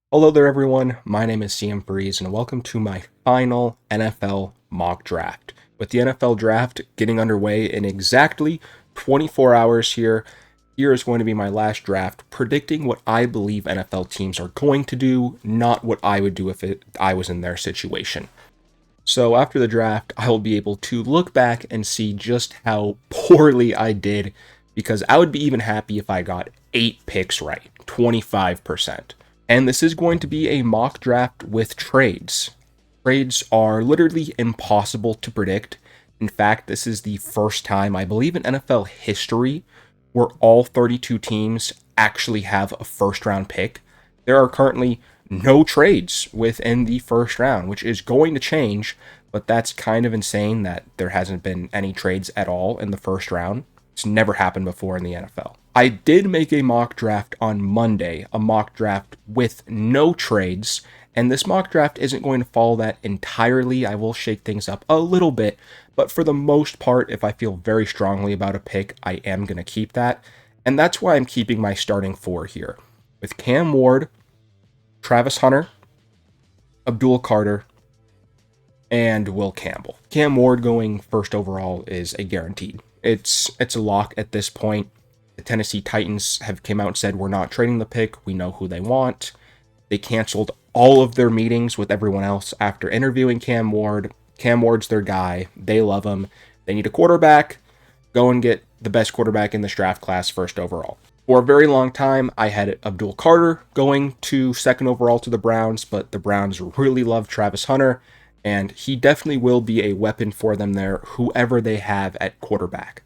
Hello there, everyone. My name is CM Breeze, and welcome to my final NFL mock draft. With the NFL draft getting underway in exactly 24 hours here is going to be my last draft, predicting what I believe NFL teams are going to do, not what I would do if I was in their situation. So after the draft, I will be able to look back and see just how poorly I did, because I would be even happy if I got 8 picks right, 25%. And this is going to be a mock draft with trades. Trades are literally impossible to predict. In fact, this is the first time, I believe, in NFL history where all 32 teams actually have a first round pick. There are currently no trades within the first round, which is going to change, but that's kind of insane that there hasn't been any trades at all in the first round. It's never happened before in the NFL. I did make a mock draft on Monday, a mock draft with no trades, and this mock draft isn't going to follow that entirely. I will shake things up a little bit, but for the most part, if I feel very strongly about a pick, I am going to keep that. And that's why I'm keeping my starting four here with Cam Ward, Travis Hunter, Abdul Carter, and Will Campbell. Cam Ward going first overall is a guaranteed. It's a lock at this point. The Tennessee Titans have came out and said we're not trading the pick. We know who they want. They canceled all of their meetings with everyone else after interviewing Cam Ward. Cam Ward's their guy. They love him. They need a quarterback. Go and get the best quarterback in this draft class first overall. For a very long time, I had Abdul Carter going to second overall to the Browns, but the Browns really love Travis Hunter, and he definitely will be a weapon for them there, whoever they have at quarterback.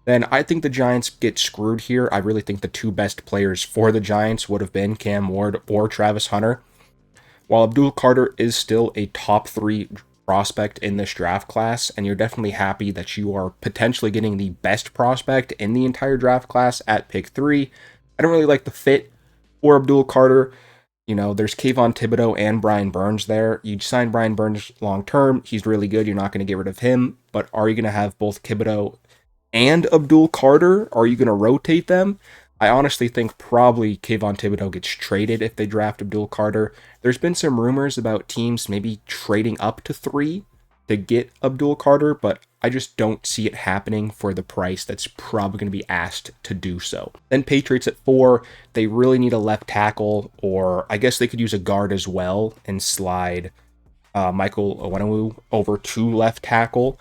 Then I think the Giants get screwed here. I really think the two best players for the Giants would have been Cam Ward or Travis Hunter. While Abdul Carter is still a top 3 prospect in this draft class, and you're definitely happy that you are potentially getting the best prospect in the entire draft class at pick 3, I don't really like the fit for Abdul Carter. You know, there's Kayvon Thibodeau and Brian Burns there. You sign Brian Burns long term. He's really good. You're not going to get rid of him. But are you going to have both Thibodeau and Abdul Carter? Are you going to rotate them? I honestly think probably Kayvon Thibodeau gets traded if they draft Abdul Carter. There's been some rumors about teams maybe trading up to 3 to get Abdul Carter, but I just don't see it happening for the price that's probably going to be asked to do so. Then Patriots at 4, they really need a left tackle, or I guess they could use a guard as well and slide Michael Onwenu over to left tackle.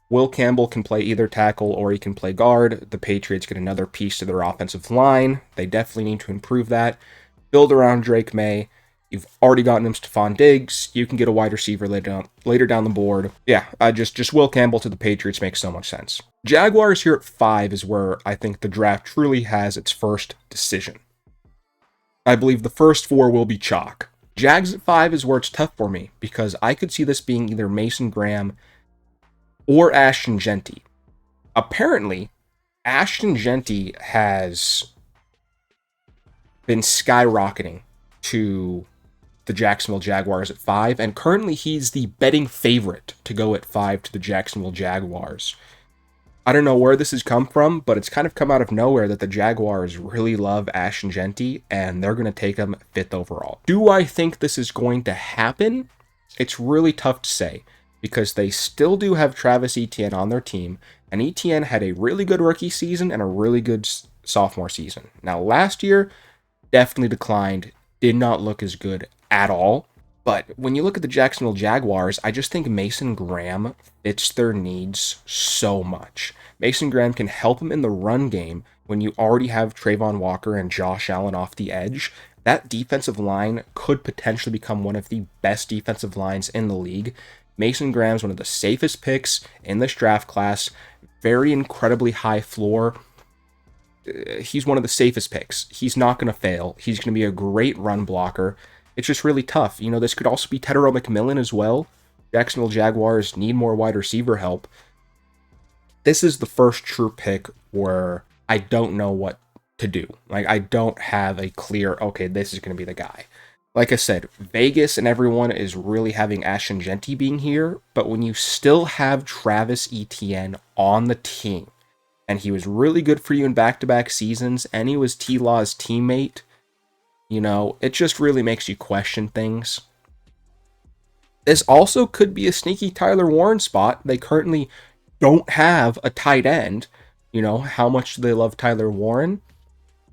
Will Campbell can play either tackle or he can play guard. The Patriots get another piece to their offensive line. They definitely need to improve that. Build around Drake May. You've already gotten him Stephon Diggs. You can get a wide receiver later down the board. Yeah, just Will Campbell to the Patriots makes so much sense. Jaguars here at 5 is where I think the draft truly has its first decision. I believe the first 4 will be chalk. Jags at 5 is where it's tough for me because I could see this being either Mason Graham or Ashton Jeanty. Apparently, Ashton Jeanty has been skyrocketing to the Jacksonville Jaguars at 5, and currently he's the betting favorite to go at 5 to the Jacksonville Jaguars. I don't know where this has come from, but it's kind of come out of nowhere that the Jaguars really love Ashton Jeanty, and they're going to take him 5th overall. Do I think this is going to happen? It's really tough to say, because they still do have Travis Etienne on their team, and Etienne had a really good rookie season and a really good sophomore season. Now, last year, definitely declined, did not look as good at all, but when you look at the Jacksonville Jaguars, I just think Mason Graham fits their needs so much. Mason Graham can help them in the run game when you already have Trayvon Walker and Josh Allen off the edge. That defensive line could potentially become one of the best defensive lines in the league. Mason Graham's one of the safest picks in this draft class. Very incredibly high floor. He's one of the safest picks. He's not going to fail. He's going to be a great run blocker. It's just really tough. You know, this could also be Tedero McMillan as well. Jacksonville Jaguars need more wide receiver help. This is the first true pick where I don't know what to do. Like, I don't have a clear, okay, this is going to be the guy. Like I said, Vegas and everyone is really having Ashton Jeanty being here, but when you still have Travis Etienne on the team, and he was really good for you in back-to-back seasons, and he was T-Law's teammate, It just really makes you question things. This also could be a sneaky Tyler Warren spot. They currently don't have a tight end. How much do they love Tyler Warren?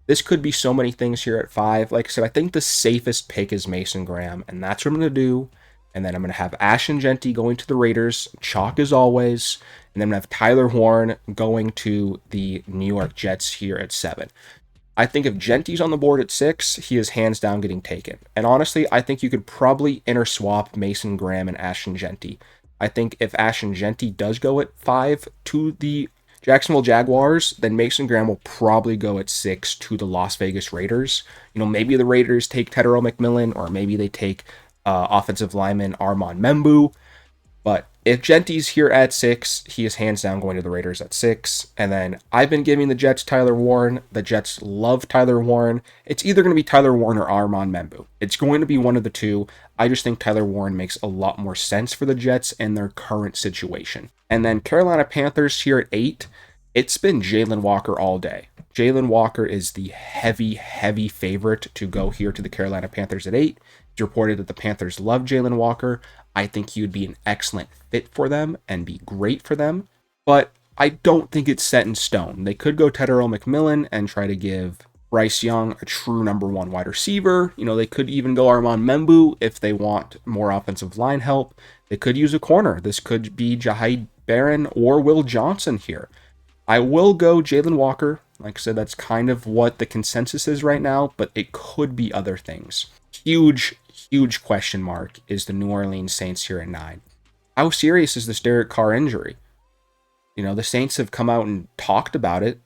This could be so many things here at 5. Like I said, I think the safest pick is Mason Graham, and that's what I'm going to do. And then I'm going to have Ashton Jeanty going to the Raiders, chalk as always. And then I'm going to have Tyler Warren going to the New York Jets here at 7. I think if Jeanty's on the board at 6, he is hands down getting taken. And honestly, I think you could probably interswap Mason Graham and Ashton Jeanty. I think if Ashton Jeanty does go at 5 to the Jacksonville Jaguars, then Mason Graham will probably go at 6 to the Las Vegas Raiders. Maybe the Raiders take Tedero McMillan, or maybe they take offensive lineman Armand Membu. But if Jeanty's here at 6, he is hands down going to the Raiders at 6. And then I've been giving the Jets Tyler Warren. The Jets love Tyler Warren. It's either going to be Tyler Warren or Armand Membu. It's going to be one of the two. I just think Tyler Warren makes a lot more sense for the Jets and their current situation. And then Carolina Panthers here at 8. It's been Jalen Walker all day. Jalen Walker is the heavy favorite to go here to the Carolina Panthers at 8. It's reported that the Panthers love Jalen Walker. I think he would be an excellent fit for them and be great for them. But I don't think it's set in stone. They could go Tedero McMillan and try to give Bryce Young a true number 1 wide receiver. They could even go Armand Membu if they want more offensive line help. They could use a corner. This could be Jahid Barron or Will Johnson here. I will go Jalen Walker. Like I said, that's kind of what the consensus is right now, but it could be other things. Huge question mark is the New Orleans Saints here at 9. How serious is this Derek Carr injury? The Saints have come out and talked about it.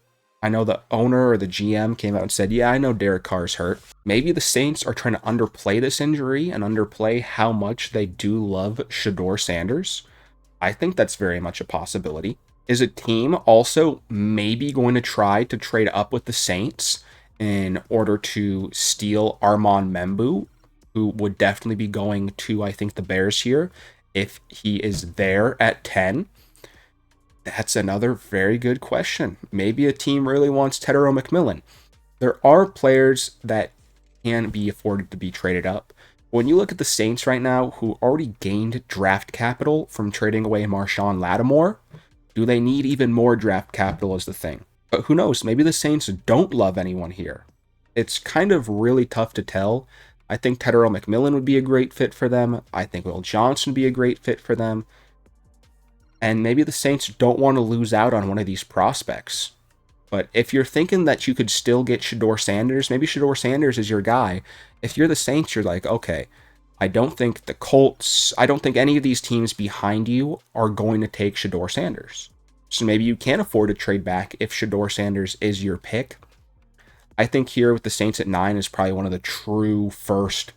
I know the owner or the GM came out and said, yeah, I know Derek Carr's hurt. Maybe the Saints are trying to underplay this injury and underplay how much they do love Shedeur Sanders. I think that's very much a possibility. Is a team also maybe going to try to trade up with the Saints in order to steal Armand Membu, who would definitely be going to, I think, the Bears here if he is there at 10? That's another very good question. Maybe a team really wants Tedero McMillan. There are players that can be afforded to be traded up. When you look at the Saints right now, who already gained draft capital from trading away Marshawn Lattimore, do they need even more draft capital is the thing. But who knows? Maybe the Saints don't love anyone here. It's kind of really tough to tell. I think Tedero McMillan would be a great fit for them. I think Will Johnson would be a great fit for them. And maybe the Saints don't want to lose out on one of these prospects. But if you're thinking that you could still get Shedeur Sanders, maybe Shedeur Sanders is your guy. If you're the Saints, you're like, okay, I don't think the Colts, I don't think any of these teams behind you are going to take Shedeur Sanders. So maybe you can afford to trade back if Shedeur Sanders is your pick. I think here with the Saints at 9 is probably one of the true first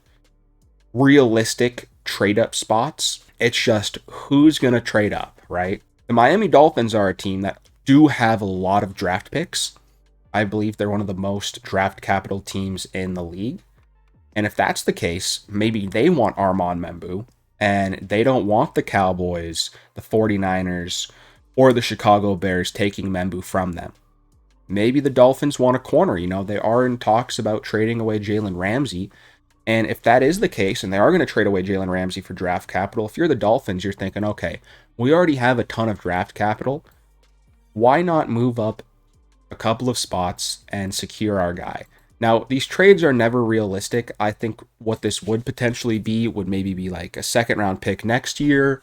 realistic trade-up spots. It's just who's going to trade up, right? The Miami Dolphins are a team that do have a lot of draft picks. I believe they're one of the most draft capital teams in the league. And if that's the case, maybe they want Armand Membu, and they don't want the Cowboys, the 49ers, or the Chicago Bears taking Membu from them. Maybe the Dolphins want a corner. They are in talks about trading away Jalen Ramsey. And if that is the case, and they are going to trade away Jalen Ramsey for draft capital, if you're the Dolphins, you're thinking, okay, we already have a ton of draft capital. Why not move up a couple of spots and secure our guy? Now, these trades are never realistic. I think what this would potentially be would maybe be like a second-round pick next year,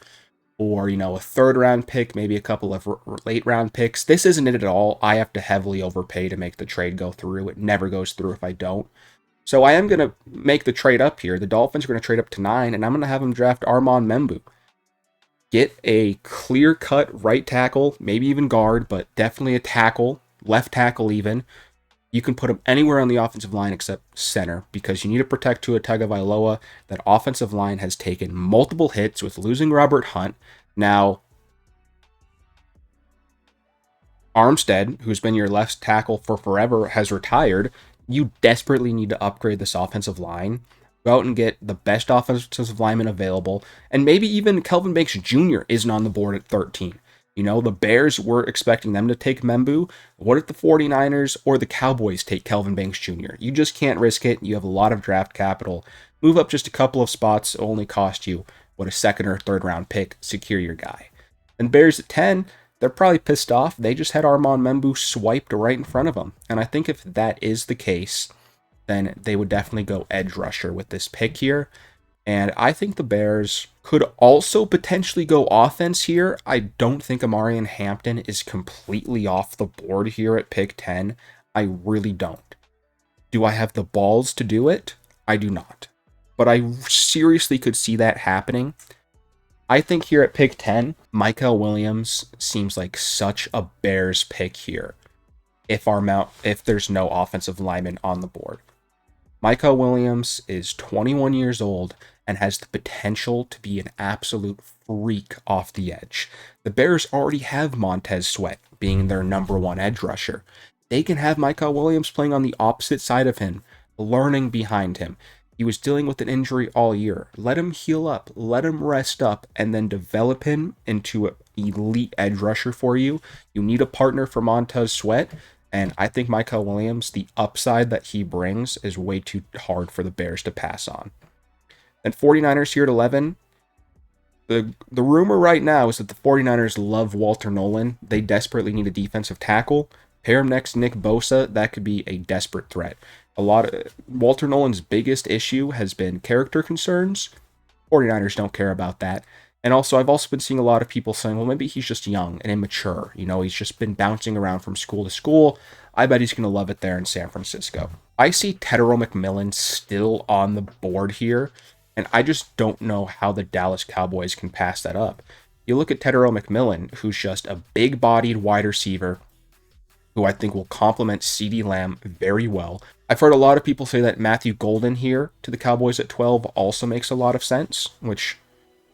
or, a third-round pick, maybe a couple of late-round picks. This isn't it at all. I have to heavily overpay to make the trade go through. It never goes through if I don't. So I am going to make the trade up here. The Dolphins are going to trade up to 9, and I'm going to have them draft Armand Membu. Get a clear-cut right tackle, maybe even guard, but definitely a tackle, left tackle even. You can put him anywhere on the offensive line except center because you need to protect Tua Tagovailoa. That offensive line has taken multiple hits with losing Robert Hunt. Now, Armstead, who's been your left tackle for forever, has retired. You desperately need to upgrade this offensive line. Go out and get the best offensive lineman available. And maybe even Kelvin Banks Jr. isn't on the board at 13. You know, the Bears were expecting them to take Membu. What if the 49ers or the Cowboys take Kelvin Banks Jr.? You just can't risk it. You have a lot of draft capital. Move up just a couple of spots, it'll only cost you, what, a second or third round pick, secure your guy. And Bears at 10, they're probably pissed off. They just had Armand Membu swiped right in front of them. And I think if that is the case, then they would definitely go edge rusher with this pick here. And I think the Bears could also potentially go offense here. I don't think Amarian Hampton is completely off the board here at pick 10. I really don't. Do I have the balls to do it? I do not. But I seriously could see that happening. I think here at pick 10, Michael Williams seems like such a Bears pick here if there's no offensive lineman on the board. Michael Williams is 21 years old and has the potential to be an absolute freak off the edge. The Bears already have Montez Sweat being their number one edge rusher. They can have Michael Williams playing on the opposite side of him, learning behind him. He was dealing with an injury all year. Let him heal up, let him rest up, and then develop him into an elite edge rusher for you. You need a partner for Montez Sweat. And I think Michael Williams, the upside that he brings is way too hard for the Bears to pass on. And 49ers here at 11. The rumor right now is that the 49ers love Walter Nolan. They desperately need a defensive tackle. Pair him next to Nick Bosa. That could be a desperate threat. Walter Nolan's biggest issue has been character concerns. 49ers don't care about that. And also, I've also been seeing a lot of people saying, well, maybe he's just young and immature. You know, he's just been bouncing around from school to school. I bet he's going to love it there in San Francisco. I see Shedeur McMillan still on the board here, and I just don't know how the Dallas Cowboys can pass that up. You look at Shedeur McMillan, who's just a big-bodied wide receiver who I think will complement CeeDee Lamb very well. I've heard a lot of people say that Matthew Golden here to the Cowboys at 12 also makes a lot of sense, which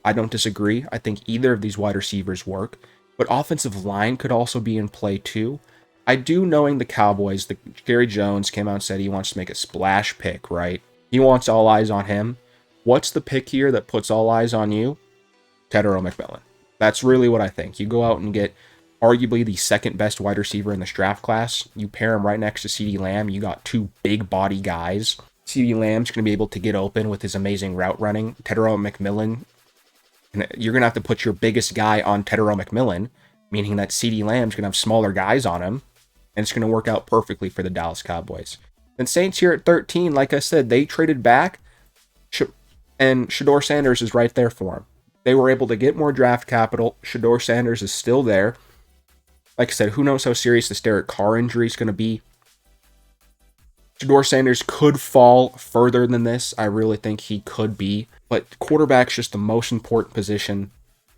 I don't disagree. I think either of these wide receivers work, but offensive line could also be in play too. I do, knowing the Cowboys, Jerry Jones came out and said he wants to make a splash pick, right? He wants all eyes on him. What's the pick here that puts all eyes on you? Shedeur McMillan. That's really what I think. You go out and get arguably the second best wide receiver in this draft class. You pair him right next to CeeDee Lamb. You got two big body guys. CeeDee Lamb's going to be able to get open with his amazing route running. Shedeur McMillan, you're going to have to put your biggest guy on Shedeur McMillan, meaning that CeeDee Lamb's going to have smaller guys on him, and it's going to work out perfectly for the Dallas Cowboys. Then Saints here at 13, like I said, they traded back, and Shedeur Sanders is right there for him. They were able to get more draft capital. Shedeur Sanders is still there. Like I said, who knows how serious this Derek Carr injury is going to be. Shedeur Sanders could fall further than this. I really think he could be. But quarterback's just the most important position.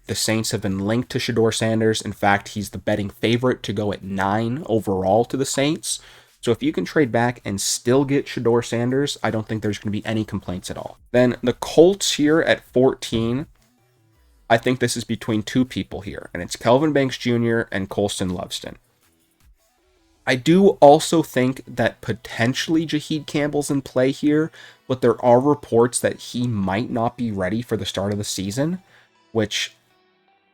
The Saints have been linked to Shedeur Sanders. In fact, he's the betting favorite to go at 9 overall to the Saints. So if you can trade back and still get Shedeur Sanders, I don't think there's going to be any complaints at all. Then the Colts here at 14. I think this is between two people here, and it's Kelvin Banks Jr. and Colston Loveson. I do also think that potentially Jaheed Campbell's in play here, but there are reports that he might not be ready for the start of the season, which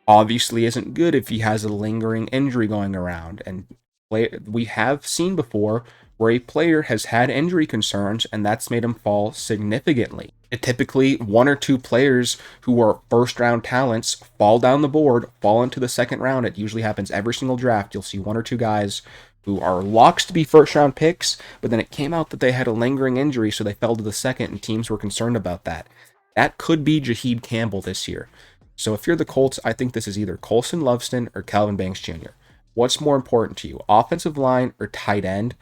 obviously isn't good if he has a lingering injury going around. And we have seen before where a player has had injury concerns, and that's made him fall significantly. Typically, one or two players who are first-round talents fall down the board, fall into the second round. It usually happens every single draft. You'll see one or two guys who are locks to be first-round picks, but then it came out that they had a lingering injury, so they fell to the second, and teams were concerned about that. That could be Jaheed Campbell this year. So if you're the Colts, I think this is either Colston Loveson or Kelvin Banks Jr. What's more important to you, offensive line or tight end?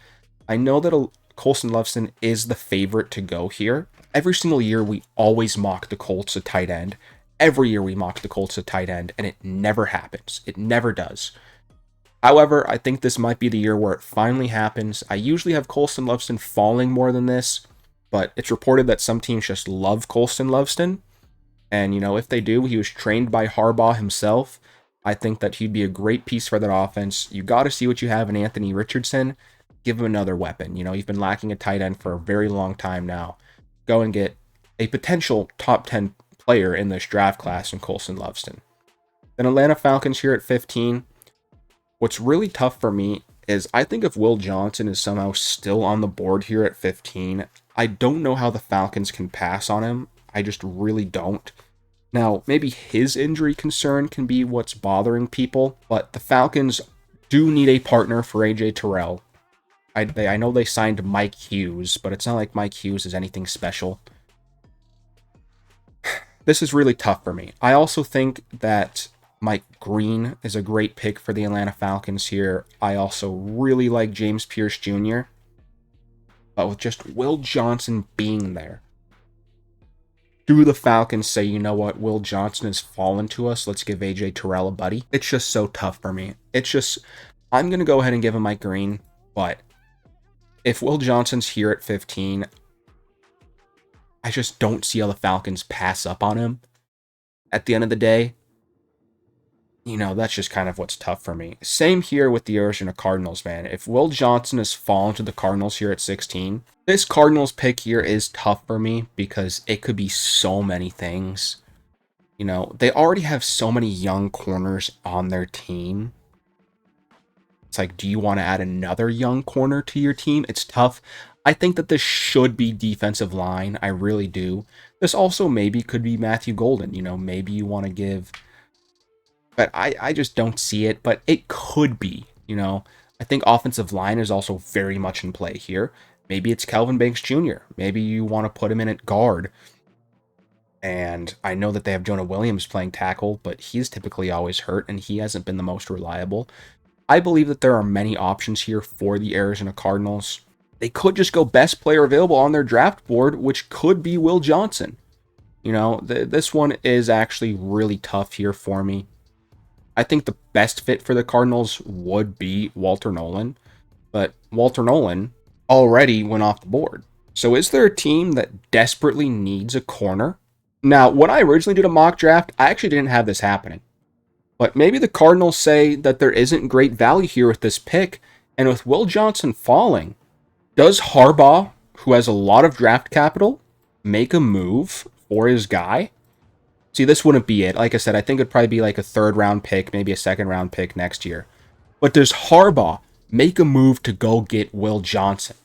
I know that Colston Loveson is the favorite to go here. Every single year, we always mock the Colts at tight end. Every year, we mock the Colts at tight end, and it never happens. It never does. However, I think this might be the year where it finally happens. I usually have Colston Loveson falling more than this, but it's reported that some teams just love Colston Loveson. And, you know, if they do, he was trained by Harbaugh himself. I think that he'd be a great piece for that offense. You got to see what you have in Anthony Richardson. Give him another weapon. You know, you've been lacking a tight end for a very long time now. Go and get a potential top 10 player in this draft class in Colston Loveson. Then Atlanta Falcons here at 15. What's really tough for me is I think if Will Johnson is somehow still on the board here at 15, I don't know how the Falcons can pass on him. I just really don't. Now, maybe his injury concern can be what's bothering people, but the Falcons do need a partner for AJ Terrell. I know they signed Mike Hughes, but it's not like Mike Hughes is anything special. This is really tough for me. I also think that Mike Green is a great pick for the Atlanta Falcons here. I also really like James Pierce Jr., but with just Will Johnson being there, do the Falcons say, you know what, Will Johnson has fallen to us, let's give AJ Terrell a buddy? It's just so tough for me. I'm going to go ahead and give him Mike Green, but if Will Johnson's here at 15, I just don't see how the Falcons pass up on him. At the end of the day, that's just kind of what's tough for me. Same here with the Arizona Cardinals, man. If Will Johnson has fallen to the Cardinals here at 16, this Cardinals pick here is tough for me because it could be so many things. They already have so many young corners on their team. It's like, do you want to add another young corner to your team? It's tough. I think that this should be defensive line. I really do. This also maybe could be Matthew Golden. Maybe you want to give... But I just don't see it. But it could be, I think offensive line is also very much in play here. Maybe it's Kelvin Banks Jr. Maybe you want to put him in at guard. And I know that they have Jonah Williams playing tackle, but he's typically always hurt, and he hasn't been the most reliable. I believe that there are many options here for the Arizona Cardinals. They could just go best player available on their draft board, which could be Will Johnson. This one is actually really tough here for me. I think the best fit for the Cardinals would be Walter Nolan, but Walter Nolan already went off the board. So is there a team that desperately needs a corner? Now, when I originally did a mock draft, I actually didn't have this happening. But maybe the Cardinals say that there isn't great value here with this pick, and with Will Johnson falling, does Harbaugh, who has a lot of draft capital, make a move for his guy? See, this wouldn't be it. Like I said, I think it'd probably be like a third-round pick, maybe a second-round pick next year. But does Harbaugh make a move to go get Will Johnson?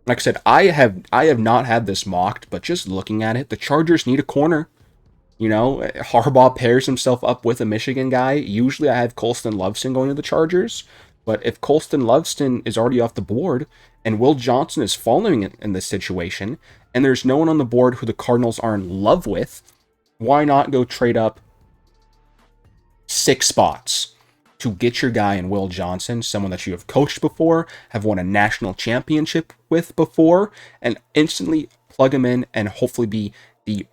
Like I said, I have not had this mocked, but just looking at it, the Chargers need a corner. Harbaugh pairs himself up with a Michigan guy. Usually I have Colston Loveson going to the Chargers. But if Colston Loveson is already off the board, and Will Johnson is following in this situation, and there's no one on the board who the Cardinals are in love with, why not go trade up 6 spots to get your guy in Will Johnson, someone that you have coached before, have won a national championship with before, and instantly plug him in and hopefully be the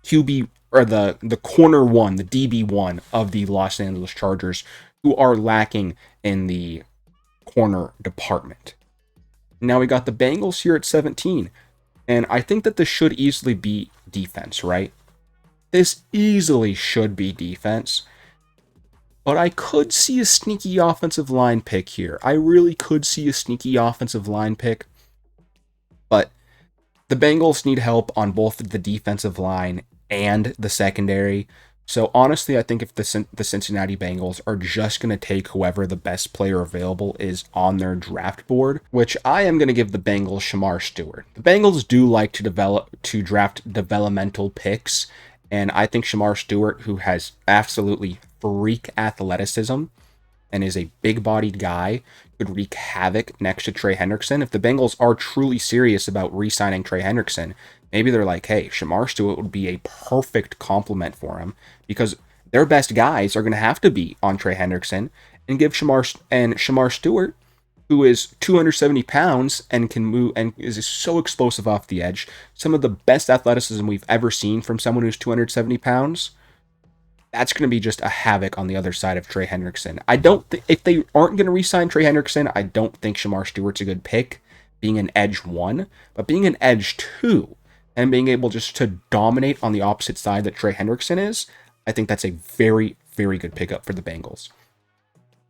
QB or the corner one, the DB1 of the Los Angeles Chargers, who are lacking in the corner department. Now we got the Bengals here at 17, and I think that this should easily be defense, right? This easily should be defense. But I could see a sneaky offensive line pick here. I really could see a sneaky offensive line pick. But the Bengals need help on both the defensive line and the secondary. So honestly, I think if the Cincinnati Bengals are just going to take whoever the best player available is on their draft board, which I am going to give the Bengals Shedeur Stewart. The Bengals do like to draft developmental picks. And I think Shedeur Stewart, who has absolutely freak athleticism and is a big-bodied guy, could wreak havoc next to Trey Hendrickson. If the Bengals are truly serious about re-signing Trey Hendrickson, maybe they're like, hey, Shedeur Stewart would be a perfect complement for him because their best guys are going to have to be on Trey Hendrickson, and give Shedeur Stewart, who is 270 pounds and can move and is so explosive off the edge, some of the best athleticism we've ever seen from someone who's 270 pounds, that's going to be just a havoc on the other side of Trey Hendrickson. I don't think, if they aren't going to re-sign Trey Hendrickson, I don't think Shedeur Stewart's a good pick, being an edge 1, but being an edge 2, and being able just to dominate on the opposite side that Trey Hendrickson is, I think that's a very, very good pickup for the Bengals.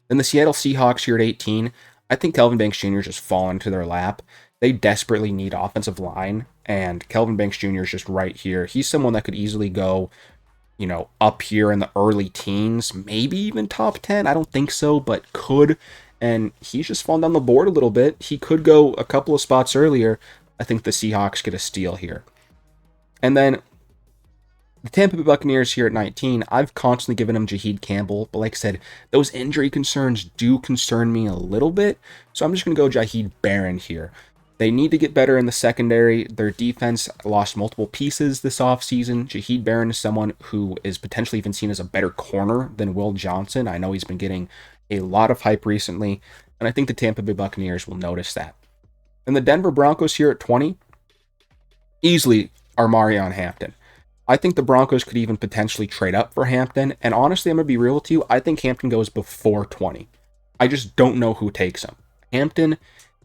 Then the Seattle Seahawks here at 18, I think Kelvin Banks Jr. just fallen into their lap. They desperately need offensive line, and Kelvin Banks Jr. is just right here. He's someone that could easily go up here in the early teens, maybe even top 10. I don't think so, but could. And he's just fallen down the board a little bit. He could go a couple of spots earlier. I think the Seahawks get a steal here. And then the Tampa Bay Buccaneers here at 19, I've constantly given him Jaheed Campbell, but like I said, those injury concerns do concern me a little bit, so I'm just going to go Jaheed Barron here. They need to get better in the secondary. Their defense lost multiple pieces this offseason. Jaheed Barron is someone who is potentially even seen as a better corner than Will Johnson. I know he's been getting a lot of hype recently, and I think the Tampa Bay Buccaneers will notice that. And the Denver Broncos here at 20, easily Armarion Hampton. I think the Broncos could even potentially trade up for Hampton, and honestly, I'm going to be real with you, I think Hampton goes before 20. I just don't know who takes him. Hampton,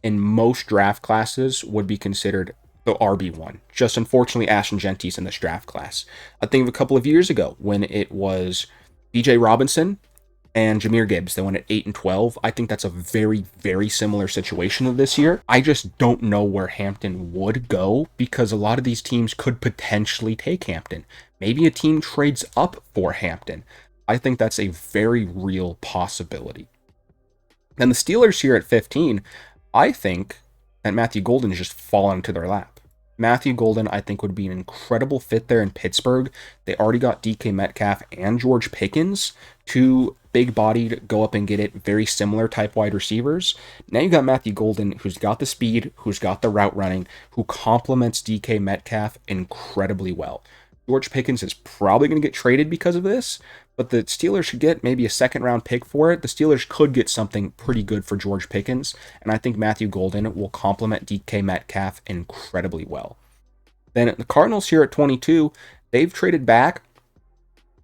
in most draft classes, would be considered the RB1. Just unfortunately, Ashton Genty's in this draft class. I think of a couple of years ago when it was BJ Robinson and Jahmyr Gibbs. They went at 8 and 12. I think that's a very, very similar situation of this year. I just don't know where Hampton would go because a lot of these teams could potentially take Hampton. Maybe a team trades up for Hampton. I think that's a very real possibility. And the Steelers here at 15, I think that Matthew Golden has just fallen into their lap. Matthew Golden, I think, would be an incredible fit there in Pittsburgh. They already got DK Metcalf and George Pickens, two big-bodied, go up and get it, very similar type wide receivers. Now you got Matthew Golden, who's got the speed, who's got the route running, who complements DK Metcalf incredibly well. George Pickens is probably going to get traded because of this, but the Steelers should get maybe a second-round pick for it. The Steelers could get something pretty good for George Pickens, and I think Matthew Golden will complement DK Metcalf incredibly well. Then the Cardinals here at 22, they've traded back,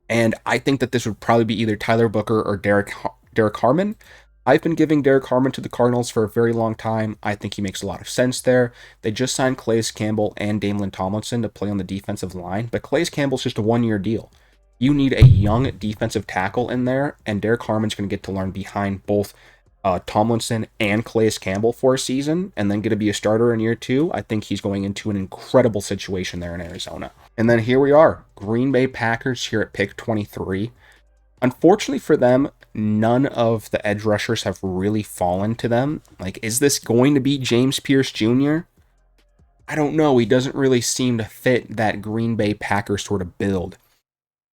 and I think that this would probably be either Tyler Booker or Derek Harmon. I've been giving Derek Harmon to the Cardinals for a very long time. I think he makes a lot of sense there. They just signed Calais Campbell and Damian Tomlinson to play on the defensive line, but Calais Campbell's just a one-year deal. You need a young defensive tackle in there, and Derek Harmon's going to get to learn behind both Tomlinson and Calais Campbell for a season, and then going to be a starter in year 2. I think he's going into an incredible situation there in Arizona. And then here we are, Green Bay Packers here at pick 23. Unfortunately for them, none of the edge rushers have really fallen to them. Like, is this going to be James Pierce Jr.? I don't know. He doesn't really seem to fit that Green Bay Packers sort of build.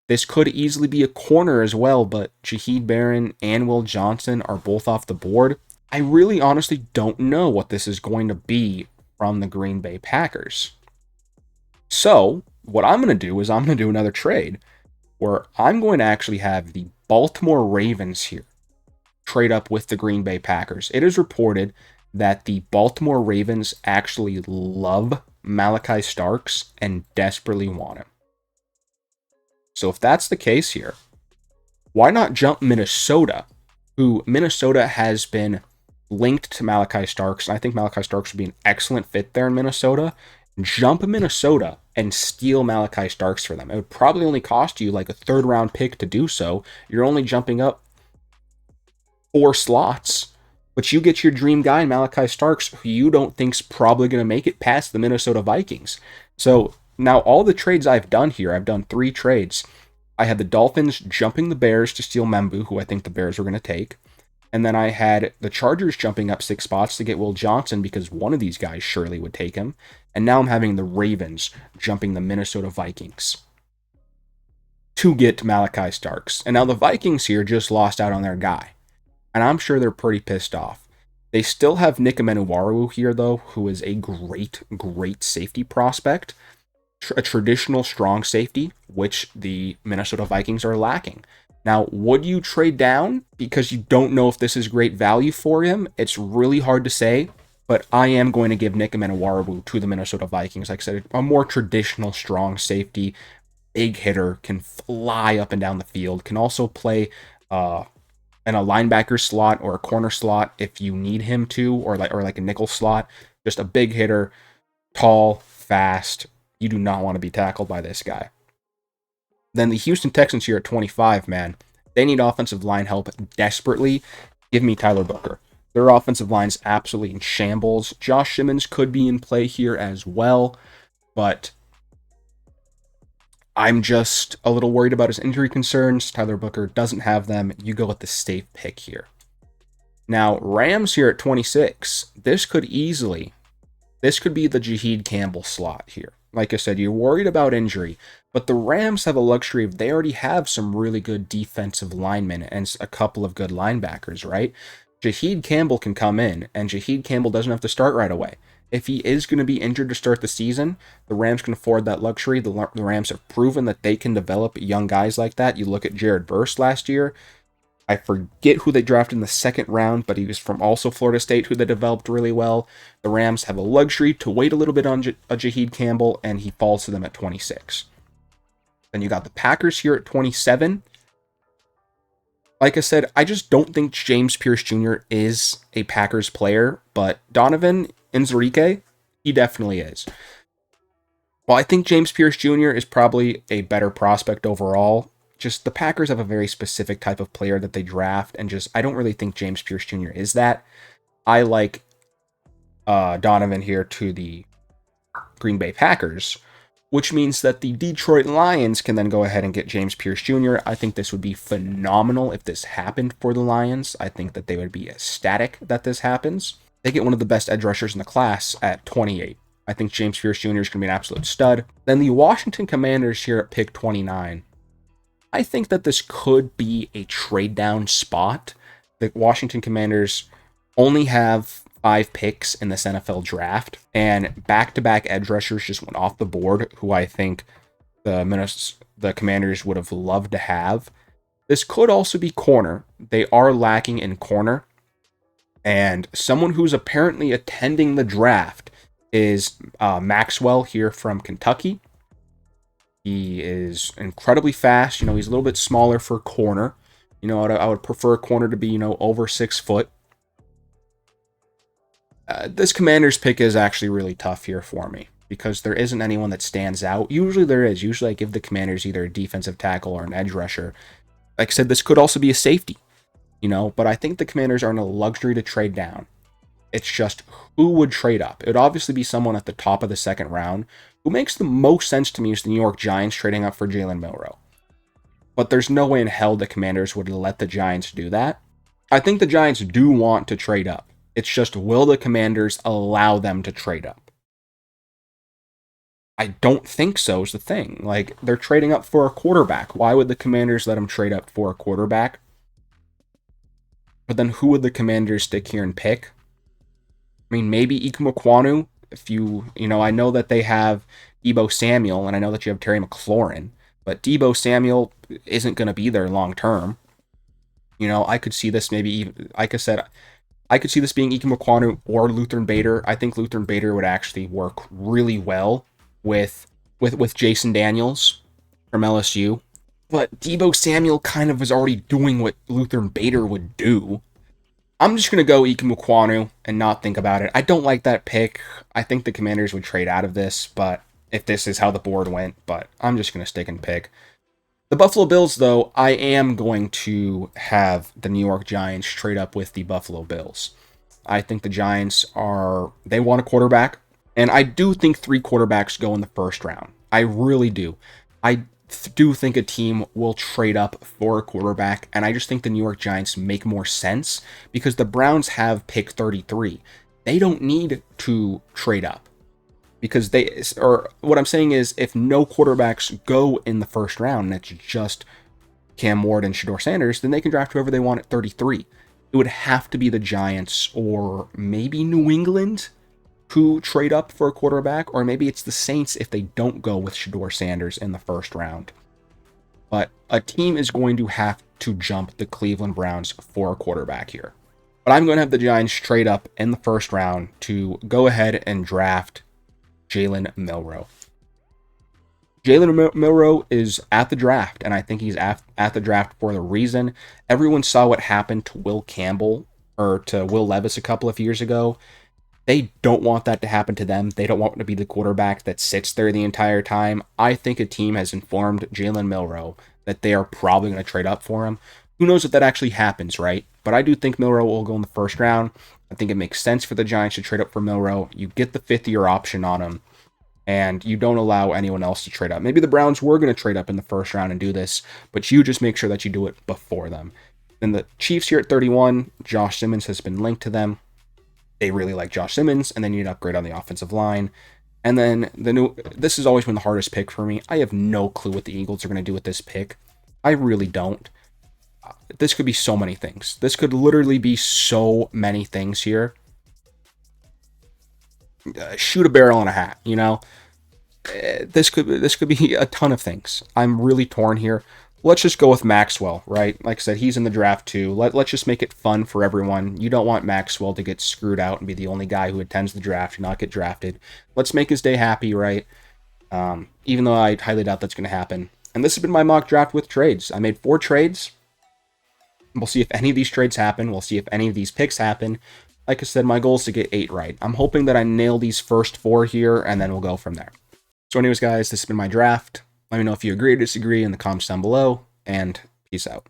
This could easily be a corner as well, but Jaheed Barron and Will Johnson are both off the board. I really honestly don't know what this is going to be from the Green Bay Packers. So, what I'm going to do is I'm going to do another trade where I'm going to actually have the Baltimore Ravens here trade up with the Green Bay Packers. It is reported that the Baltimore Ravens actually love Malachi Starks and desperately want him. So if that's the case here, why not jump Minnesota, who Minnesota has been linked to Malachi Starks, and I think Malachi Starks would be an excellent fit there in Minnesota. Jump Minnesota and steal Malachi Starks for them. It would probably only cost you like a 3rd-round pick to do so. You're only jumping up 4 slots, but you get your dream guy in Malachi Starks, who you don't think's probably going to make it past the Minnesota Vikings. So now, all the trades I've done here, I've done 3 trades. I had the Dolphins jumping the Bears to steal Membu, who I think the Bears were going to take. And then I had the Chargers jumping up 6 spots to get Will Johnson because one of these guys surely would take him. And now I'm having the Ravens jumping the Minnesota Vikings to get Malachi Starks. And now the Vikings here just lost out on their guy. And I'm sure they're pretty pissed off. They still have Nick Emenuwaru here, though, who is a great, great safety prospect. A traditional strong safety, which the Minnesota Vikings are lacking. Now, would you trade down because you don't know if this is great value for him? It's really hard to say, but I am going to give Nick Emenuwaru to the Minnesota Vikings. Like I said, a more traditional strong safety, big hitter, can fly up and down the field, can also play in a linebacker slot or a corner slot if you need him to, or like a nickel slot. Just a big hitter, tall, fast. You do not want to be tackled by this guy. Then the Houston Texans here at 25, man. They need offensive line help desperately. Give me Tyler Booker. Their offensive line's absolutely in shambles. Josh Simmons could be in play here as well, but I'm just a little worried about his injury concerns. Tyler Booker doesn't have them. You go with the safe pick here. Now, Rams here at 26. This could be the Jaheed Campbell slot here. Like I said, you're worried about injury, but the Rams have a luxury of they already have some really good defensive linemen and a couple of good linebackers, right? Jaheed Campbell can come in, and Jaheed Campbell doesn't have to start right away. If he is going to be injured to start the season, the Rams can afford that luxury. The Rams have proven that they can develop young guys like that. You look at Jared Verse last year. I forget who they drafted in the second round, but he was from also Florida State, who they developed really well. The Rams have a luxury to wait a little bit on Jaheed Campbell, and he falls to them at 26. Then you got the Packers here at 27. Like I said, I just don't think James Pierce Jr. is a Packers player, but Donovan Inzarike, he definitely is. Well, I think James Pierce Jr. is probably a better prospect overall. Just the Packers have a very specific type of player that they draft, and just I don't really think James Pierce Jr. is that. I like Donovan here to the Green Bay Packers, which means that the Detroit Lions can then go ahead and get James Pierce Jr. I think this would be phenomenal if this happened for the Lions. I think that they would be ecstatic that this happens. They get one of the best edge rushers in the class at 28. I think James Pierce Jr. is going to be an absolute stud. Then the Washington Commanders here at pick 29. I think that this could be a trade down spot. The Washington Commanders only have 5 picks in this NFL draft, and back-to-back edge rushers just went off the board, who I think the Commanders would have loved to have. This could also be corner. They are lacking in corner, and someone who's apparently attending the draft is Maxwell here from Kentucky. He is incredibly fast. He's a little bit smaller for corner. I would prefer a corner to be, over 6 foot. This Commanders pick is actually really tough here for me because there isn't anyone that stands out. Usually there is. Usually I give the Commanders either a defensive tackle or an edge rusher. Like I said, this could also be a safety, but I think the Commanders are in a luxury to trade down. It's just who would trade up. It would obviously be someone at the top of the second round. Who makes the most sense to me is the New York Giants trading up for Jalen Milroe. But there's no way in hell the Commanders would let the Giants do that. I think the Giants do want to trade up. It's just, will the Commanders allow them to trade up? I don't think so is the thing. Like, they're trading up for a quarterback. Why would the Commanders let them trade up for a quarterback? But then who would the Commanders stick here and pick? I mean, maybe Ikem Ekwonu. If I know that they have Deebo Samuel, and I know that you have Terry McLaurin, but Deebo Samuel isn't going to be there long term. I could see this maybe, like I said, I could see this being Ikem Ekwonu or Lutheran Bader. I think Lutheran Bader would actually work really well with Jason Daniels from LSU. But Deebo Samuel kind of is already doing what Lutheran Bader would do. I'm just going to go Ikem Ekwonu and not think about it. I don't like that pick. I think the Commanders would trade out of this, but if this is how the board went, but I'm just going to stick and pick. The Buffalo Bills, though, I am going to have the New York Giants trade up with the Buffalo Bills. I think the Giants they want a quarterback, and I do think 3 quarterbacks go in the first round. I really do. I do think a team will trade up for a quarterback, and I just think the New York Giants make more sense because the Browns have pick 33. They don't need to trade up because what I'm saying is if no quarterbacks go in the first round and it's just Cam Ward and Shedeur Sanders, then they can draft whoever they want at 33. It would have to be the Giants or maybe New England who trade up for a quarterback, or maybe it's the Saints if they don't go with Shedeur Sanders in the first round. But a team is going to have to jump the Cleveland Browns for a quarterback here. But I'm going to have the Giants trade up in the first round to go ahead and draft Jalen Milroe. Jalen Milroe is at the draft, and I think he's at the draft for the reason. Everyone saw what happened to Will Levis a couple of years ago. They don't want that to happen to them. They don't want to be the quarterback that sits there the entire time. I think a team has informed Jalen Milroe that they are probably going to trade up for him. Who knows if that actually happens, right? But I do think Milroe will go in the first round. I think it makes sense for the Giants to trade up for Milroe. You get the 5th-year option on him. and you don't allow anyone else to trade up. Maybe the Browns were going to trade up in the first round and do this, but you just make sure that you do it before them. Then the Chiefs here at 31, Josh Simmons has been linked to them. They really like Josh Simmons, and they need an upgrade on the offensive line. And then this has always been the hardest pick for me. I have no clue what the Eagles are going to do with this pick. I really don't. This could be so many things. This could literally be so many things here. Shoot a barrel in a hat, you know? This could be a ton of things. I'm really torn here. Let's just go with Maxwell, right? Like I said, he's in the draft too. Let's just make it fun for everyone. You don't want Maxwell to get screwed out and be the only guy who attends the draft and not get drafted. Let's make his day happy, right? Even though I highly doubt that's going to happen. And this has been my mock draft with trades. I made 4 trades. We'll see if any of these trades happen. We'll see if any of these picks happen. Like I said, my goal is to get 8 right. I'm hoping that I nail these first 4 here, and then we'll go from there. So anyways, guys, this has been my draft. Let me know if you agree or disagree in the comments down below, and peace out.